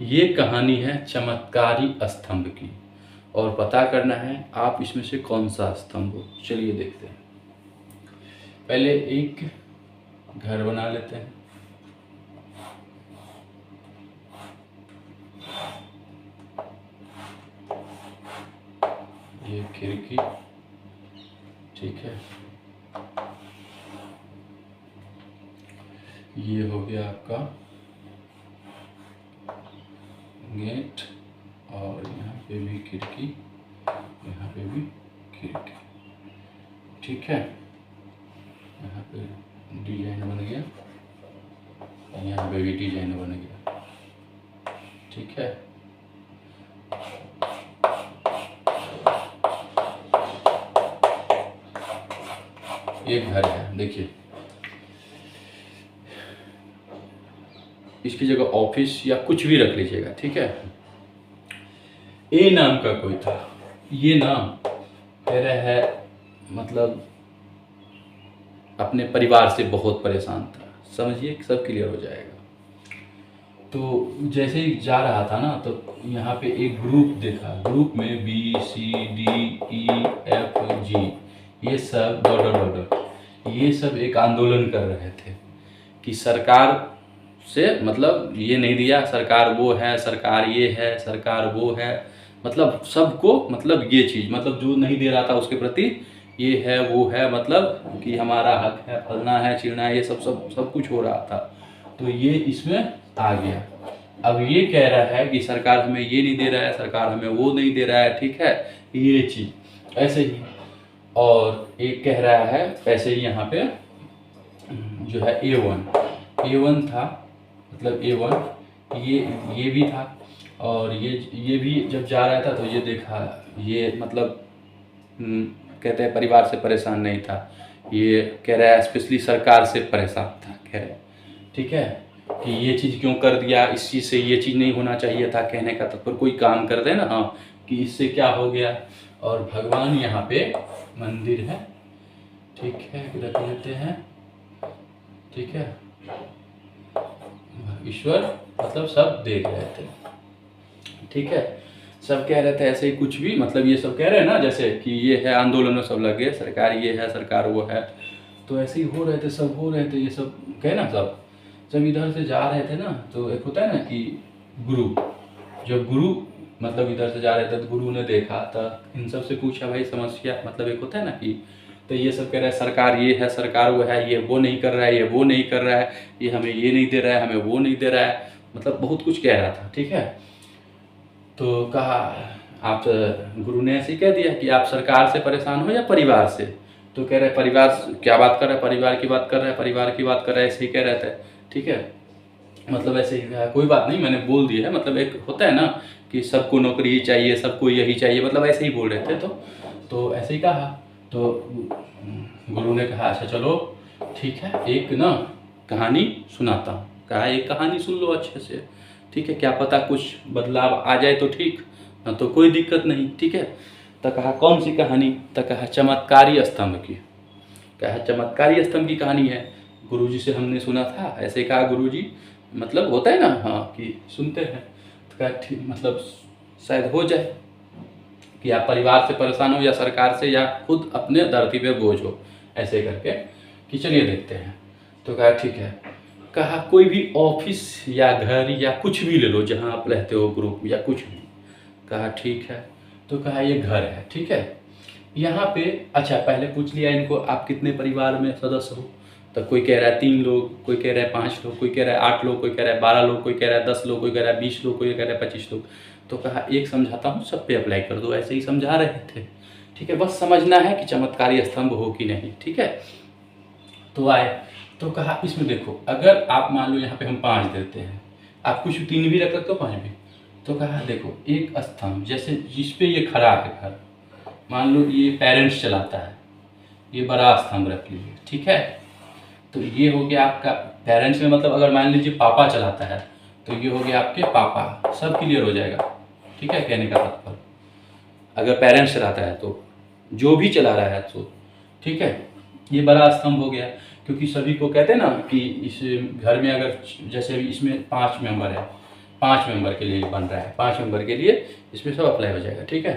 ये कहानी है चमत्कारी स्तंभ की और पता करना है आप इसमें से कौन सा स्तंभ हो। चलिए देखते हैं। पहले एक घर बना लेते हैं। ये खिड़की, ठीक है। ये हो गया आपका गेट और यहाँ पे भी खिड़की, यहाँ पे भी खिड़की, ठीक है। यहाँ पे डिजाइन बन गया, यहाँ पे भी डिजाइन बन गया, ठीक है। एक घर है, देखिए इसकी जगह ऑफिस या कुछ भी रख लीजिएगा, ठीक है। ए नाम का कोई था, ये नाम कह रहा है मतलब अपने परिवार से बहुत परेशान था। समझिए, सब क्लियर हो जाएगा। तो जैसे ही जा रहा था ना, तो यहाँ पे एक ग्रुप देखा। ग्रुप में BCDEFG ये सब डॉट ये सब एक आंदोलन कर रहे थे कि सरकार से मतलब ये नहीं दिया, सरकार वो है, सरकार ये है, सरकार वो है, मतलब सबको मतलब ये चीज़ मतलब जो नहीं दे रहा था उसके प्रति ये है वो है, मतलब कि हमारा हक है, फलना है चिड़ना है, ये सब कुछ हो रहा था। तो ये इसमें आ गया। अब ये कह रहा है कि सरकार हमें ये नहीं दे रहा है, सरकार हमें वो नहीं दे रहा है, ठीक है, ये चीज़ ऐसे ही। और एक कह रहा है ऐसे ही यहाँ पे जो है A1 था, मतलब A1 ये भी था। और ये भी जब जा रहा था तो ये देखा, ये मतलब कहते हैं परिवार से परेशान नहीं था, ये कह रहा है स्पेशली सरकार से परेशान था, कह रहा है, ठीक है, कि ये चीज़ क्यों कर दिया, इस चीज़ से ये चीज़ नहीं होना चाहिए था। कहने का तत्पर कोई काम कर दे ना, हाँ, कि इससे क्या हो गया। और भगवान यहाँ पे मंदिर है, ठीक है, रख लेते हैं, ठीक है। ईश्वर मतलब सब देख रहे थे, ठीक है। सब कह रहे थे ऐसे ही कुछ भी, मतलब ये सब कह रहे हैं ना जैसे कि ये है आंदोलन में सब लगे, सरकार ये है, सरकार वो है, तो ऐसे ही हो रहे थे, सब हो रहे थे, ये सब कहे ना। सब जब इधर से जा रहे थे ना, तो एक होता है ना कि गुरु, जब गुरु मतलब इधर से जा रहे थे तो गुरु ने देखा, तो इन सब से पूछा भाई समस्या, मतलब एक होता है ना कि, तो ये सब कह रहा है सरकार ये है, सरकार वो है, ये वो नहीं कर रहा है, ये वो नहीं कर रहा है, ये हमें ये नहीं दे रहा है, हमें वो नहीं दे रहा है, मतलब बहुत कुछ कह रहा था, ठीक है। तो कहा आप, गुरु ने ऐसे ही कह दिया कि आप सरकार से परेशान हो या परिवार से। तो कह रहे परिवार, क्या बात कर रहा है, परिवार की बात कर रहा है, परिवार की बात कर रहा है, ऐसे ही कह रहे थे, ठीक है। मतलब ऐसे ही कहा, कोई बात नहीं, मैंने बोल दिया है, मतलब एक होता है ना कि सबको नौकरी ही चाहिए, सबको यही चाहिए, मतलब ऐसे ही बोल रहे थे। तो ऐसे ही कहा। तो गुरु ने कहा अच्छा चलो ठीक है, एक ना कहानी सुनाता हूँ। कहा एक कहानी सुन लो अच्छे से, ठीक है, क्या पता कुछ बदलाव आ जाए तो ठीक, ना तो कोई दिक्कत नहीं, ठीक है। तो कहा कौन सी कहानी, तो कहा चमत्कारी स्तंभ की। कहा चमत्कारी स्तंभ की कहानी है, गुरुजी से हमने सुना था। ऐसे कहा गुरुजी, मतलब होता है ना, हाँ, कि सुनते हैं। तो कहा ठीक, मतलब शायद हो जाए कि आप परिवार से परेशान हो या सरकार से या खुद अपने धरती पे बोझ हो, ऐसे करके कि चलिए देखते हैं। तो कहा ठीक है। कहा कोई भी ऑफिस या घर या कुछ भी ले लो जहाँ आप रहते हो, ग्रुप या कुछ भी। कहा ठीक है। तो कहा ये घर है, ठीक है, यहाँ पे अच्छा पहले पूछ लिया इनको आप कितने परिवार में सदस्य हो। तो कोई कह रहा है 3 लोग, कोई कह रहा है 5 लोग, कोई कह रहा है 8 लोग, कोई कह रहा है 12 लोग, कोई कह रहा है 10 लोग, कोई कह रहा है 20 लोग, कोई कह रहा है 25 लोग। तो कहा एक समझाता हूँ, सब पे अप्लाई कर दो। ऐसे ही समझा रहे थे, ठीक है, बस समझना है कि चमत्कारी स्तंभ हो कि नहीं, ठीक है। तो आए, तो कहा इसमें देखो, अगर आप मान लो यहाँ पे हम 5 देते हैं, आप कुछ 3 भी रख सकते हो, 5 भी। तो कहा देखो एक स्तंभ जैसे जिस पे ये खड़ा है घर, मान लो ये पेरेंट्स चलाता है, ये बड़ा स्तंभ रख लीजिए, ठीक है। तो ये हो गया आपका पेरेंट्स में, मतलब अगर मान लीजिए पापा चलाता है तो ये हो गया आपके पापा। सब क्लियर हो जाएगा, ठीक है, कहने का तात्पर्य अगर पेरेंट्स चलाता है तो जो भी चला रहा है तो, ठीक है। ये बड़ा स्तंभ हो गया, क्योंकि सभी को कहते हैं ना कि इस घर में अगर जैसे इसमें 5 मेंबर है 5 मेंबर के लिए बन रहा है, 5 मेंबर के लिए इसमें सब अप्लाई हो जाएगा। ठीक है,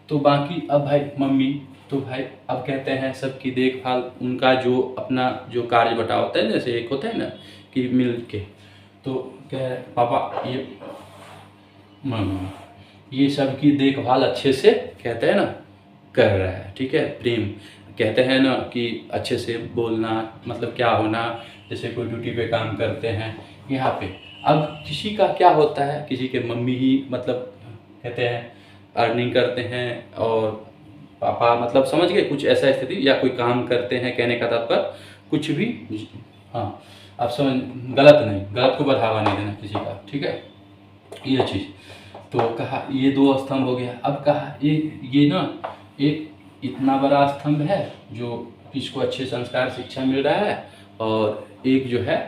तो बाकी अब भाई मम्मी, तो भाई अब कहते हैं सबकी देखभाल, उनका जो अपना जो कार्य बटा होता है, जैसे एक होता है ना कि मिल के, तो कह पापा ये मम्मी ये सब की देखभाल अच्छे से कहते हैं ना कर रहा है। ठीक है, प्रेम कहते हैं ना कि अच्छे से बोलना, मतलब क्या होना, जैसे कोई ड्यूटी पे काम करते हैं यहाँ पे। अब किसी का क्या होता है, किसी के मम्मी ही मतलब कहते हैं अर्निंग करते हैं और पापा मतलब समझ गए कुछ ऐसा स्थिति, या कोई काम करते हैं, कहने का तात्पर्य कुछ भी। हाँ, आप समझ, गलत नहीं, गलत को बढ़ावा नहीं देना किसी का। ठीक है, ये चीज़ तो कहा, ये 2 स्तंभ हो गया। अब कहा ये ना एक इतना बड़ा स्तंभ है जो इसको अच्छे संस्कार शिक्षा मिल रहा है, और एक जो है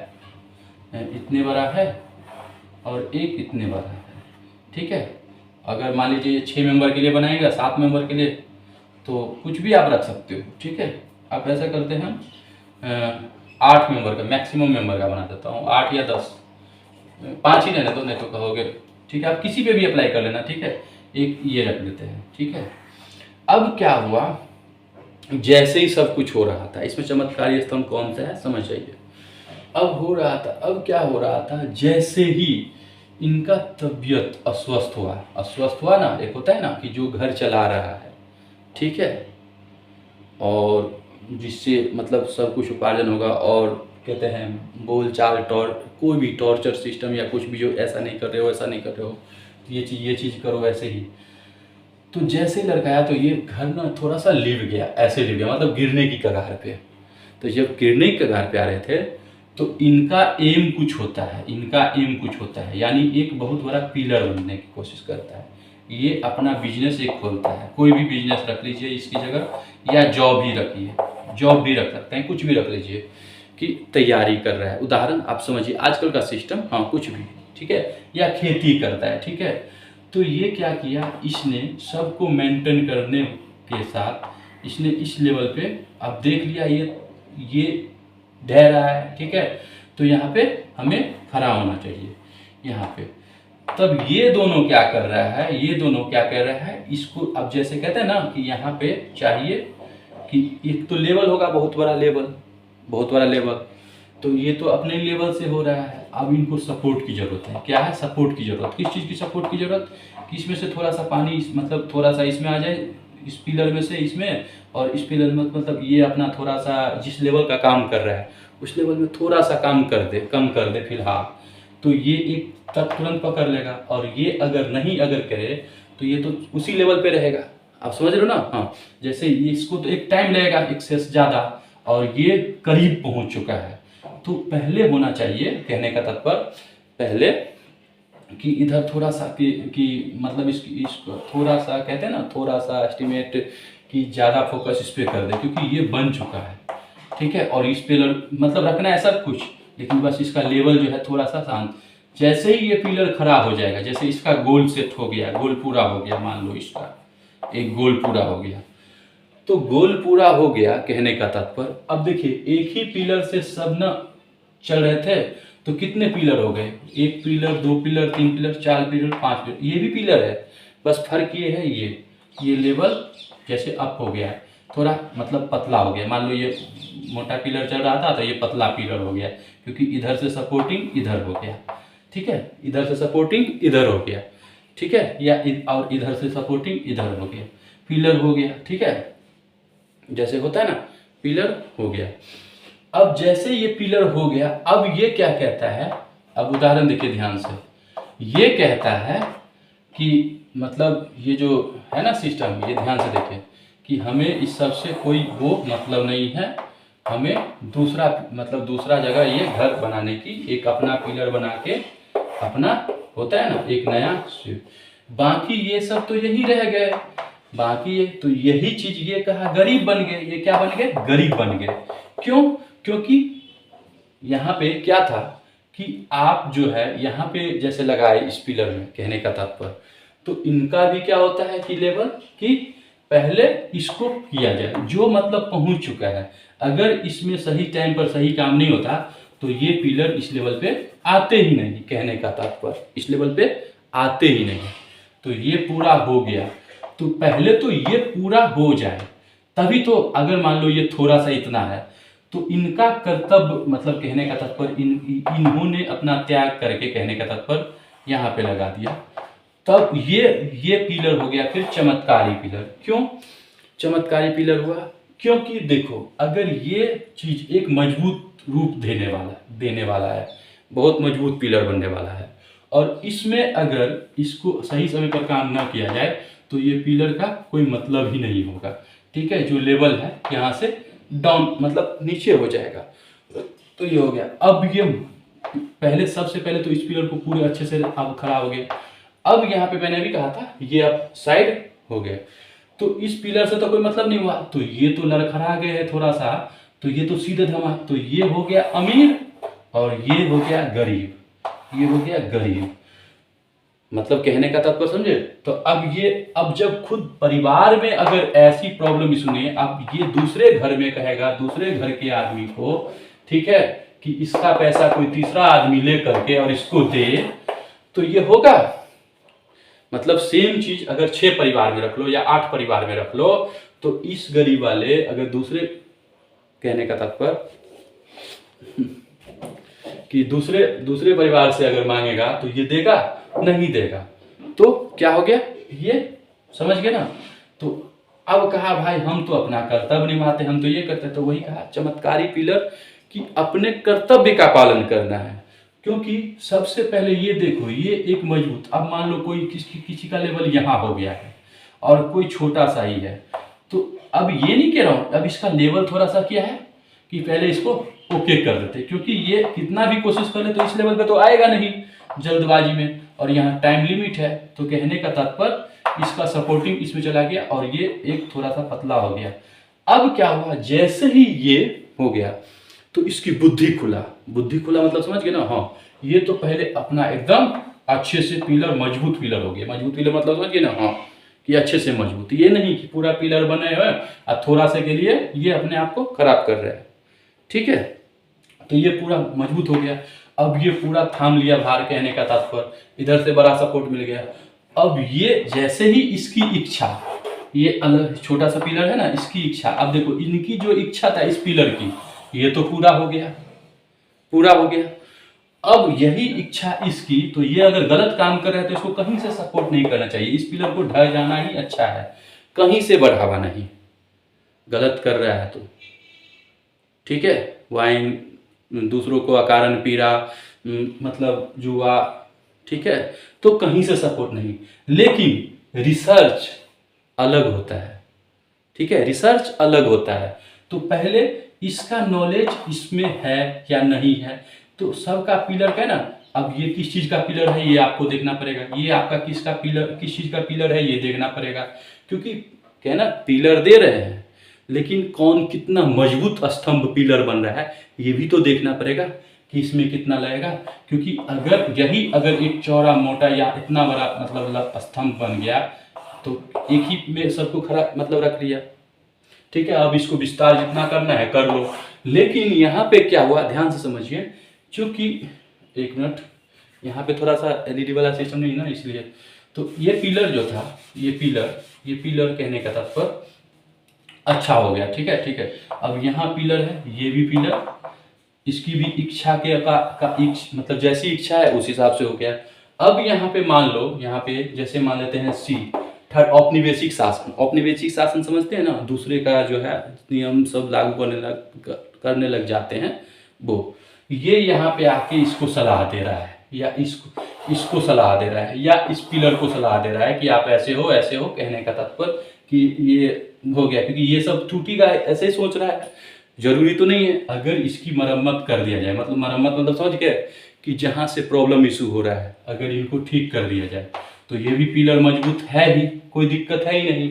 इतने बड़ा है और एक इतने बड़ा है। ठीक है, अगर मान लीजिए 6 मेंबर के लिए बनाएगा, 7 मेंबर के लिए तो कुछ भी आप रख सकते हो। ठीक है, आप ऐसा करते हैं 8 मेंबर का, मैक्सिमम मेंबर का बना देता हूँ, 8 या 10, 5 ही रहने दो, नहीं तो कहोगे। ठीक है, आप किसी पे भी अप्लाई कर लेना। ठीक है, एक ये रख लेते हैं। ठीक है, अब क्या हुआ, जैसे ही सब कुछ हो रहा था, इसमें चमत्कारी स्तंभ कौन सा है समझ जाइए। अब हो रहा था, अब क्या हो रहा था, जैसे ही इनका तबीयत अस्वस्थ हुआ ना, एक होता है ना कि जो घर चला रहा है, ठीक है, और जिससे मतलब सब कुछ उपार्जन होगा, और कहते हैं बोल चाल कोई भी टॉर्चर सिस्टम या कुछ भी, जो ऐसा नहीं कर रहे हो, ऐसा नहीं कर रहे हो, ये चीज़ करो, ऐसे ही। तो जैसे ही लड़का आया तो ये घर ना थोड़ा सा लिव गया, ऐसे लिव गया, मतलब गिरने की कगार पे। तो जब गिरने की कगार पे आ रहे थे तो इनका एम कुछ होता है, यानी एक बहुत बड़ा पिलर बनने की कोशिश करता है। ये अपना बिजनेस एक खोलता है, कोई भी बिजनेस रख लीजिए इसकी जगह, या जॉब ही रखिए, जॉब भी रख सकते हैं, कुछ भी रख लीजिए कि तैयारी कर रहा है। उदाहरण आप समझिए आजकल का सिस्टम, हाँ कुछ भी, ठीक है, या खेती करता है। ठीक है, तो ये क्या किया, इसने सबको मेंटेन करने के साथ इसने इस लेवल पे अब देख लिया, ये ढह रहा है। ठीक है, तो यहाँ पे हमें खड़ा होना चाहिए यहाँ पे। तब ये दोनों क्या कर रहा है, इसको अब जैसे कहते हैं ना कि यहाँ पे चाहिए कि एक तो लेवल होगा, बहुत बड़ा लेवल, तो ये तो अपने लेवल से हो रहा है। अब इनको सपोर्ट की जरूरत है। क्या है सपोर्ट की जरूरत, किस चीज़ की सपोर्ट की जरूरत, कि इसमें से थोड़ा सा पानी मतलब थोड़ा सा इसमें आ जाए, इस पिलर में से इसमें, और इस पिलर में मतलब ये अपना थोड़ा सा जिस लेवल का काम कर रहा है उस लेवल में थोड़ा सा कम कर दे फिलहाल, तो ये एक तक तुरंत पकड़ लेगा। और ये अगर करे तो ये तो उसी लेवल पे रहेगा, आप समझ रहे हो ना। हाँ, जैसे इसको तो एक टाइम लगेगा एक्सेस ज़्यादा, और ये करीब पहुंच चुका है, तो पहले होना चाहिए, कहने का तात्पर्य पहले कि इधर थोड़ा सा कि मतलब इसको थोड़ा सा कहते हैं ना, थोड़ा सा एस्टिमेट कि ज़्यादा फोकस इस पर कर दे, क्योंकि ये बन चुका है। ठीक है, और इस पे मतलब रखना है सब कुछ, लेकिन बस इसका लेवल जो है थोड़ा सा शांत। जैसे ही ये पिलर खड़ा हो जाएगा, जैसे इसका गोल सेट हो गया, गोल पूरा हो गया, मान लो इसका एक गोल पूरा हो गया, तो गोल पूरा हो गया कहने का तात्पर्य, अब देखिए एक ही पिलर से सब न चल रहे थे, तो कितने पिलर हो गए, 1 pillar, 2 pillar, 3 pillar, 4 pillar, 5 pillar, ये भी पिलर है, बस फर्क ये है ये लेवल जैसे अप हो गया, थोड़ा मतलब पतला हो गया। मान लो ये मोटा पिलर चल रहा था तो ये पतला पिलर हो गया, क्योंकि इधर से सपोर्टिंग इधर हो गया। ठीक है, इधर से सपोर्टिंग इधर हो गया। ठीक है, या और इधर से सपोर्टिंग इधर हो गया, पिलर हो गया। ठीक है, जैसे होता है ना पिलर हो गया। अब जैसे ये पिलर हो गया, अब ये क्या कहता है, अब उदाहरण देखिए ध्यान से, ये कहता है कि मतलब ये जो है ना सिस्टम, ये ध्यान से देखिए कि हमें इस सब से कोई वो मतलब नहीं है, हमें दूसरा जगह ये घर बनाने की, एक अपना पिलर बना के अपना होता है ना एक नया, बाकी ये सब तो यही रह गए, बाकी ये तो यही चीज ये कहा गरीब बन गए, ये क्या बन गए, गरीब बन गए। क्यों, क्योंकि यहाँ पे क्या था कि आप जो है यहाँ पे जैसे लगाए इस पिलर में, कहने का तात्पर्य, तो इनका भी क्या होता है कि लेवल, कि पहले इसको किया जाए जो मतलब पहुंच चुका है। अगर इसमें सही टाइम पर सही काम नहीं होता तो ये पिलर इस लेवल पे आते ही नहीं, कहने का तात्पर्य इस लेवल पे आते ही नहीं। तो ये पूरा हो गया, तो पहले तो ये पूरा हो जाए तभी तो, अगर मान लो ये थोड़ा सा इतना है तो इनका कर्तव्य, मतलब कहने का तात्पर्य इन्होंने अपना त्याग करके, कहने का तात्पर्य यहाँ पे लगा दिया, तब ये पिलर हो गया फिर चमत्कारी पिलर। क्यों चमत्कारी पिलर हुआ? क्योंकि देखो, अगर ये चीज एक मजबूत रूप देने वाला है, बहुत मजबूत पिलर बनने वाला है, और इसमें अगर इसको सही समय पर काम ना किया जाए तो ये पिलर का कोई मतलब ही नहीं होगा। ठीक है, जो लेवल है यहाँ से डाउन, मतलब नीचे हो जाएगा। तो ये हो गया। अब ये पहले, सबसे पहले तो इस पिलर को पूरे अच्छे से अब खड़ा हो गया। अब यहाँ पे मैंने भी कहा था ये अब साइड हो गए, तो इस पिलर से तो कोई मतलब नहीं हुआ, तो ये तो लड़खड़ा गए है थोड़ा सा, तो ये तो सीधे धमा, तो ये हो गया अमीर और ये हो गया गरीब, ये हो गया गरीब, मतलब कहने का तात्पर्य समझे। तो अब जब खुद परिवार में अगर ऐसी प्रॉब्लम सुने, अब ये दूसरे घर में कहेगा, दूसरे घर के आदमी को, ठीक है, कि इसका पैसा कोई तीसरा आदमी ले करके और इसको दे, तो ये होगा? मतलब सेम चीज अगर 6 परिवार में रख लो या 8 परिवार में रख लो, तो इस गरीब वाले अगर दूसरे, कहने का तात्पर्य कि दूसरे परिवार से अगर मांगेगा तो ये देगा? नहीं देगा। तो क्या हो गया, ये समझ गए ना। तो अब कहा भाई हम तो अपना कर्तव्य निभाते, हम तो ये करते, तो वही कहा चमत्कारी पिलर कि अपने कर्तव्य का पालन करना है। क्योंकि सबसे पहले ये देखो, ये एक मजबूत, अब मान लो कोई किसी का लेवल यहाँ हो गया है और कोई छोटा सा ही है, तो अब ये नहीं कह रहा हूं, अब इसका लेवल थोड़ा सा क्या है कि पहले इसको ओके कर देते, क्योंकि ये कितना भी कोशिश कर ले तो इस लेवल पे तो आएगा नहीं जल्दबाजी में, और यहाँ टाइम लिमिट है। तो कहने का तात्पर्य इसका सपोर्टिंग इसमें चला गया और ये एक थोड़ा सा पतला हो गया। अब क्या हुआ, जैसे ही ये हो गया तो इसकी बुद्धि खुला मतलब समझ गए ना। हाँ, ये तो पहले अपना एकदम अच्छे से पिलर, मजबूत पिलर हो गया। मजबूत पिलर मतलब समझ गए ना, हाँ, कि अच्छे से मजबूत, ये नहीं कि पूरा पिलर बने हुए और थोड़ा से के लिए ये अपने आप को खराब कर रहा है। ठीक है, तो ये पूरा मजबूत हो गया। अब ये पूरा थाम लिया भार, कहने का तात्पर्य इधर से बड़ा सपोर्ट मिल गया। अब ये जैसे ही इसकी इच्छा, ये अलग छोटा सा पिलर है ना, इसकी इच्छा, अब देखो इनकी जो इच्छा था इस पिलर की, ये तो पूरा हो गया। अब यही इच्छा इसकी, तो ये अगर गलत काम कर रहा है तो इसको कहीं से सपोर्ट नहीं करना चाहिए, इस पिलर को ढह जाना ही अच्छा है, कहीं से बढ़ावा नहीं। गलत कर रहा है तो ठीक है, वाइन, दूसरों को अकारण पीरा, मतलब जुआ, ठीक है, तो कहीं से सपोर्ट नहीं। लेकिन रिसर्च अलग होता है, ठीक है, रिसर्च अलग होता है। तो पहले इसका नॉलेज इसमें है या नहीं है, तो सबका पिलर का है ना। अब ये किस चीज का पिलर है ये आपको देखना पड़ेगा, ये आपका किस चीज का पिलर है ये देखना पड़ेगा, क्योंकि क्या है ना, पिलर दे रहे हैं लेकिन कौन कितना मजबूत स्तंभ पिलर बन रहा है ये भी तो देखना पड़ेगा कि इसमें कितना लगेगा। क्योंकि अगर एक चौड़ा मोटा या इतना बड़ा मतलब स्तंभ बन गया तो एक ही में सबको खड़ा मतलब रख लिया, ठीक है। अब इसको विस्तार जितना करना है कर लो। लेकिन यहाँ पे क्या हुआ, ध्यान से समझिए, क्योंकि एक मिनट, यहाँ पे थोड़ा सा एलईडी वाला सिस्टम नहीं ना, इसलिए तो ये पिलर जो था, ये पिलर कहने का तात्पर्य अच्छा हो गया, ठीक है। अब यहाँ पिलर है, ये भी पिलर, इसकी भी इच्छा के मतलब जैसी इच्छा है उस हिसाब से हो गया। अब यहाँ पे मान लो, यहाँ पे जैसे मान लेते हैं सी, थर्ड औपनिवेशिक शासन। औपनिवेशिक शासन समझते हैं ना, दूसरे का जो है नियम सब लागू करने लग जाते हैं वो। ये यहाँ पे आके इसको सलाह दे रहा है, या इसको सलाह दे रहा है, या इस पिलर को सलाह दे रहा है कि आप ऐसे हो, कहने का तात्पर्य कि ये हो गया, क्योंकि ये सब टूटेगा ऐसे ही सोच रहा है। जरूरी तो नहीं है, अगर इसकी मरम्मत कर दिया जाए, मतलब मरम्मत मतलब समझ गए कि जहाँ से प्रॉब्लम इशू हो रहा है अगर इनको ठीक कर दिया जाए तो ये भी पिलर मजबूत है ही, कोई दिक्कत है ही नहीं।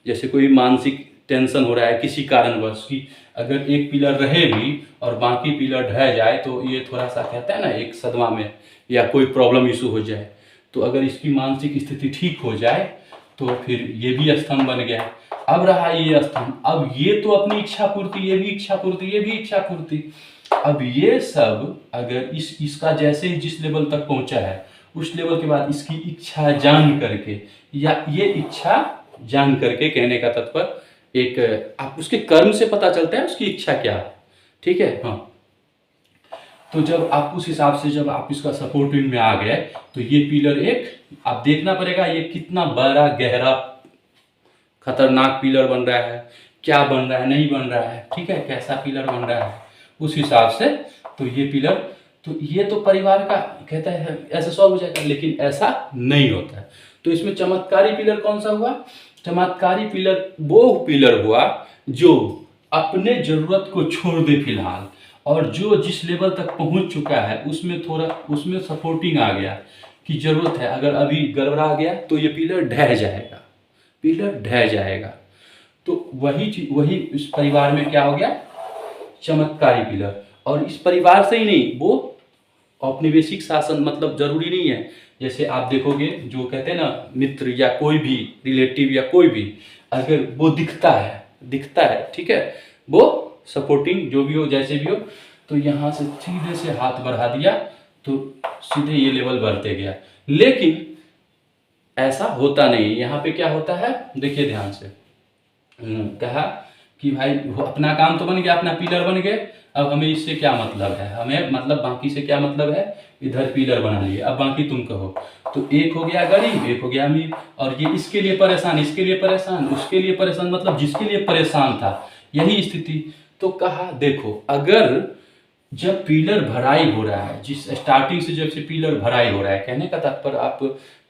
जैसे कोई मानसिक टेंशन हो रहा है किसी कारणवश की, अगर एक पिलर रहे भी और बाकी पिलर ढह जाए तो ये थोड़ा सा कहता है ना एक सदमा में, या कोई प्रॉब्लम इशू हो जाए, तो अगर इसकी मानसिक स्थिति ठीक हो जाए तो फिर ये भी स्तंभ बन गया। अब रहा ये स्तंभ, अब ये तो अपनी इच्छा पूर्ति, ये भी इच्छा पूर्ति, ये भी इच्छा पूर्ति। अब ये सब अगर इसका जैसे ही जिस लेवल तक पहुंचा है, उस लेवल के बाद इसकी इच्छा जान करके, या ये इच्छा जान करके, कहने का तात्पर्य एक आप उसके कर्म से पता चलता है उसकी इच्छा क्या है, ठीक है। हाँ, तो जब आप उस हिसाब से जब आप इसका सपोर्टिंग में आ गए, तो ये पिलर एक आप देखना पड़ेगा ये कितना बड़ा गहरा खतरनाक पिलर बन रहा है, क्या बन रहा है, नहीं बन रहा है, ठीक है, कैसा पिलर बन रहा है उस हिसाब से। तो ये पिलर, तो ये तो परिवार का कहता है ऐसे सॉल्व हो जाएगा, लेकिन ऐसा नहीं होता है। तो इसमें चमत्कारी पिलर कौन सा हुआ? चमत्कारी पिलर वो पिलर हुआ जो अपने जरूरत को छोड़ दे फिलहाल, और जो जिस लेवल तक पहुंच चुका है उसमें थोड़ा उसमें सपोर्टिंग आ गया कि जरूरत है, अगर अभी गड़बड़ा गया तो ये पिलर ढह जाएगा, पिलर ढह जाएगा। तो वही इस परिवार में क्या हो गया? चमत्कारी पिलर। और इस परिवार से ही नहीं, वो औपनिवेशिक शासन, मतलब जरूरी नहीं है, जैसे आप देखोगे जो कहते हैं ना मित्र या कोई भी रिलेटिव या कोई भी, अगर वो दिखता है, ठीक है, वो सपोर्टिंग जो भी हो जैसे भी हो, तो यहाँ से सीधे से हाथ बढ़ा दिया तो सीधे ये लेवल बढ़ते गया। लेकिन ऐसा होता नहीं। यहाँ पे क्या होता है देखिए ध्यान से, कहा कि भाई वो अपना काम तो बन गया, अपना पिलर बन गए, अब हमें इससे क्या मतलब है, हमें मतलब बाकी से क्या मतलब है, इधर पिलर बना लिए, अब बाकी तुम कहो। तो एक हो गया गरीब, एक हो गया अमीर, और ये इसके लिए परेशान, इसके लिए परेशान, उसके लिए परेशान, मतलब जिसके लिए परेशान था, यही स्थिति। तो कहा देखो, अगर जब पिलर भराई हो रहा है, जिस स्टार्टिंग से जब से पिलर भराई हो रहा है, कहने का तात्पर्य आप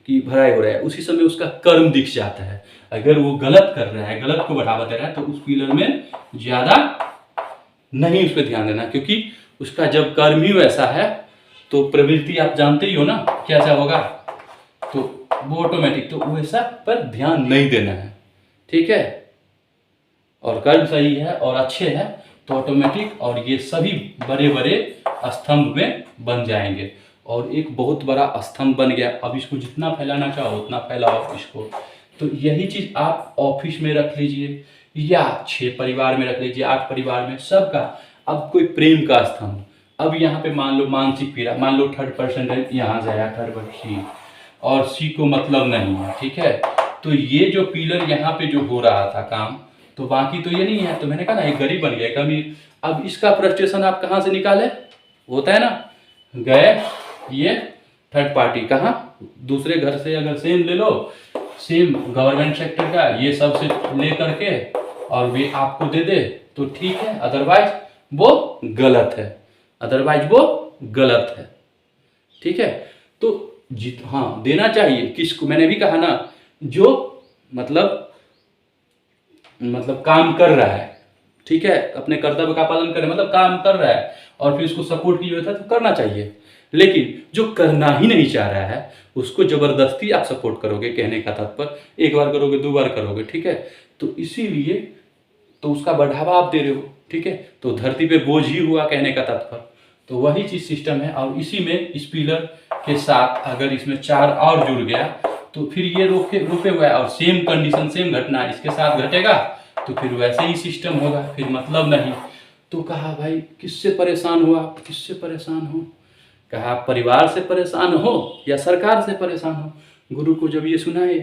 की भराई हो रहा है, उसी समय उसका कर्म दिख जाता है। अगर वो गलत कर रहा है, गलत को बढ़ावा दे रहा है, तो उस पिलर में ज्यादा नहीं उस पर ध्यान देना, क्योंकि उसका जब कर्म ही वैसा है तो प्रवृत्ति आप जानते ही हो ना कैसा होगा, तो वो ऑटोमेटिक, तो वैसा पर ध्यान नहीं देना है, ठीक है। और कर्म सही है और अच्छे है तो ऑटोमेटिक, और ये सभी बड़े बड़े स्तंभ में बन जाएंगे, और एक बहुत बड़ा स्तंभ बन गया। अब इसको जितना फैलाना चाहो उतना फैलाओ इसको। तो यही चीज आप ऑफिस में रख लीजिए, या 6 परिवार में रख लीजिए, 8 परिवार में, सबका। अब कोई प्रेम का स्तंभ, अब यहाँ पे मान लो मानसिक पीड़ा, मान लो 3rd पर्सन है, यहाँ से आया 3rd पर्सन और सी को मतलब नहीं है, ठीक है। तो ये जो पिलर यहाँ पे जो हो रहा था काम, तो बाकी तो ये नहीं है। तो मैंने कहा ना एक गरीब बन गया, एक अमीर। अब इसका फ्रस्ट्रेशन आप कहाँ से निकाले? होता है ना, गए ये 3rd पार्टी, कहाँ, दूसरे घर से अगर सेम ले लो, सेम गवर्नमेंट सेक्टर का, ये सब से ले करके और वे आपको दे दे तो ठीक है, अदरवाइज वो गलत है, अदरवाइज वो गलत है, ठीक है। तो हाँ देना चाहिए किसको, मैंने भी कहा ना, जो मतलब काम कर रहा है, ठीक है, अपने कर्तव्य का पालन करे, मतलब काम कर रहा है और फिर उसको सपोर्ट की जरूरत है तो करना चाहिए। लेकिन जो करना ही नहीं चाह रहा है उसको जबरदस्ती आप सपोर्ट करोगे, कहने का तात्पर्य 1 बार करोगे, 2 बार करोगे, ठीक है। तो इसीलिए तो उसका बढ़ावा आप दे रहे हो, ठीक है, तो धरती पे बोझ ही हुआ, कहने का तात्पर्य। तो वही चीज सिस्टम है। और इसी में इस पिलर के साथ अगर इसमें 4 और जुड़ गया तो फिर ये रुके हुआ है, और सेम कंडीशन, सेम घटना इसके साथ घटेगा तो फिर वैसे ही सिस्टम होगा, फिर मतलब नहीं। तो कहा भाई किससे परेशान हो आप, किससे परेशान हो? कहा परिवार से परेशान हो या सरकार से परेशान हो? गुरु को जब ये सुनाए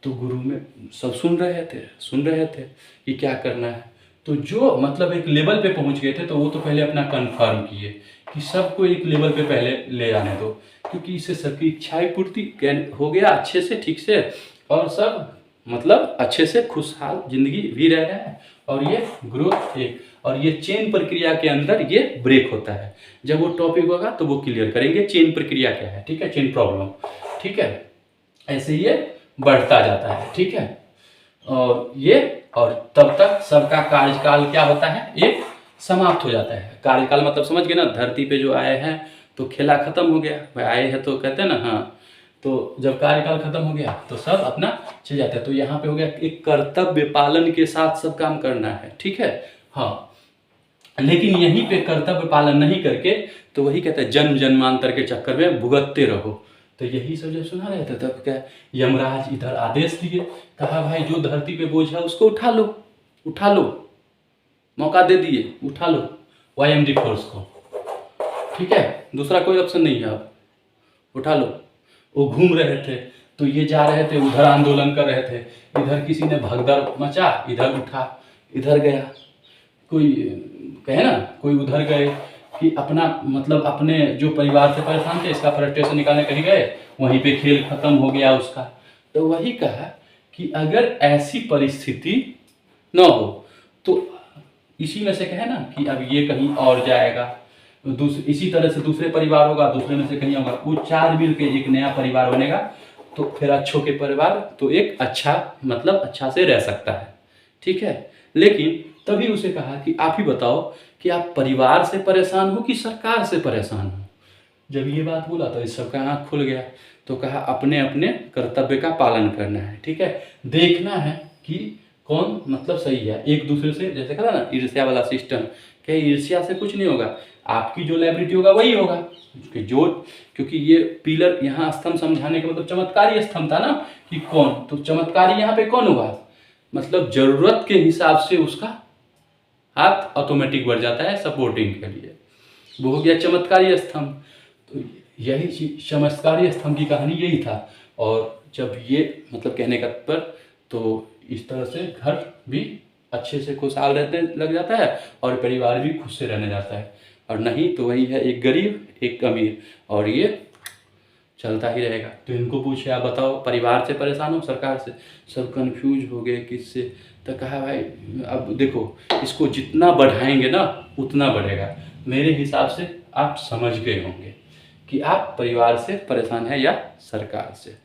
तो गुरु में सब सुन रहे थे कि क्या करना है। तो जो मतलब एक लेवल पे पहुंच गए थे तो वो तो पहले अपना कंफर्म किए कि सबको एक लेवल पे पहले ले आने दो, क्योंकि इससे सबकी इच्छाएं पूर्ति हो गया अच्छे से, ठीक से, और सब मतलब अच्छे से खुशहाल जिंदगी भी रह रहा है। और ये ग्रोथ है, और ये चेन प्रक्रिया के अंदर ये ब्रेक होता है। जब वो टॉपिक होगा तो वो क्लियर करेंगे चेन प्रक्रिया क्या है, ठीक है, चेन प्रॉब्लम, ठीक है। ऐसे ये बढ़ता जाता है, ठीक है। और तब तक सबका कार्यकाल क्या होता है, एक समाप्त हो जाता है। कार्यकाल मतलब समझ गए ना, धरती पे जो आए हैं तो खेला खत्म हो गया, भाई आए हैं तो कहते हैं ना, हाँ, तो जब कार्यकाल खत्म हो गया तो सब अपना चल जाता है। तो यहाँ पे हो गया एक कर्तव्य पालन के साथ सब काम करना है, ठीक है, हाँ। लेकिन यहीं पे कर्तव्य पालन नहीं करके तो वही कहते हैं जन्म जन्मांतर के चक्कर में भुगतते रहो। तो यही सब जब सुना रहे थे तब क्या यमराज इधर आदेश दिए, कहा भाई जो धरती पे बोझ है उसको उठा लो, मौका दे दिए, उठा लो YMD फोर्स को, ठीक है, दूसरा कोई ऑप्शन नहीं है। अब उठा लो। वो घूम रहे थे तो ये जा रहे थे, उधर आंदोलन कर रहे थे, इधर किसी ने भगदड़ मचा, इधर उठा, इधर गया, कोई कहे ना, कोई उधर गए कि अपना मतलब अपने जो परिवार से परेशान थे इसका फ्रस्ट्रेशन निकालने कहीं गए, वहीं पे खेल खत्म हो गया उसका। तो वही कहा कि अगर ऐसी परिस्थिति न हो तो इसी में से कहे ना कि अब ये कहीं और जाएगा, दूसरे इसी तरह से दूसरे परिवार होगा, दूसरे में से कहीं होगा, वो चार मिल के एक नया परिवार बनेगा, तो फिर अच्छों के परिवार तो एक अच्छा मतलब अच्छा से रह सकता है। ठीक है, लेकिन तभी उसे कहा कि आप ही बताओ कि आप परिवार से परेशान हो कि सरकार से परेशान हो। जब ये बात बोला तो इस सबका आँख खुल गया। तो कहा अपने अपने कर्तव्य का पालन करना है। ठीक है, देखना है कि कौन मतलब सही है। एक दूसरे से जैसे कहा ना ईर्ष्या वाला सिस्टम, क्या ईर्ष्या से कुछ नहीं होगा, आपकी जो लाइबिलिटी होगा वही होगा कि जो, क्योंकि ये पिलर यहाँ स्तंभ समझाने का मतलब चमत्कारी स्तंभ था ना कि कौन, तो चमत्कारी यहाँ पे कौन हुआ, मतलब जरूरत के हिसाब से उसका हाथ ऑटोमेटिक बढ़ जाता है सपोर्टिंग के लिए, वो हो गया चमत्कारी स्तंभ। तो यही चमत्कारी स्तंभ की कहानी यही था। और जब ये मतलब कहने का पर तो इस तरह से घर भी अच्छे से खुशहाल रहने लग जाता है और परिवार भी खुश से रहने जाता है। और नहीं तो वही है, एक गरीब एक अमीर, और ये चलता ही रहेगा। तो इनको पूछे आप बताओ परिवार से परेशान हो सरकार से, सब कंफ्यूज हो गए किससे। तो कहा भाई अब देखो इसको जितना बढ़ाएंगे ना उतना बढ़ेगा। मेरे हिसाब से आप समझ गए होंगे कि आप परिवार से परेशान हैं या सरकार से।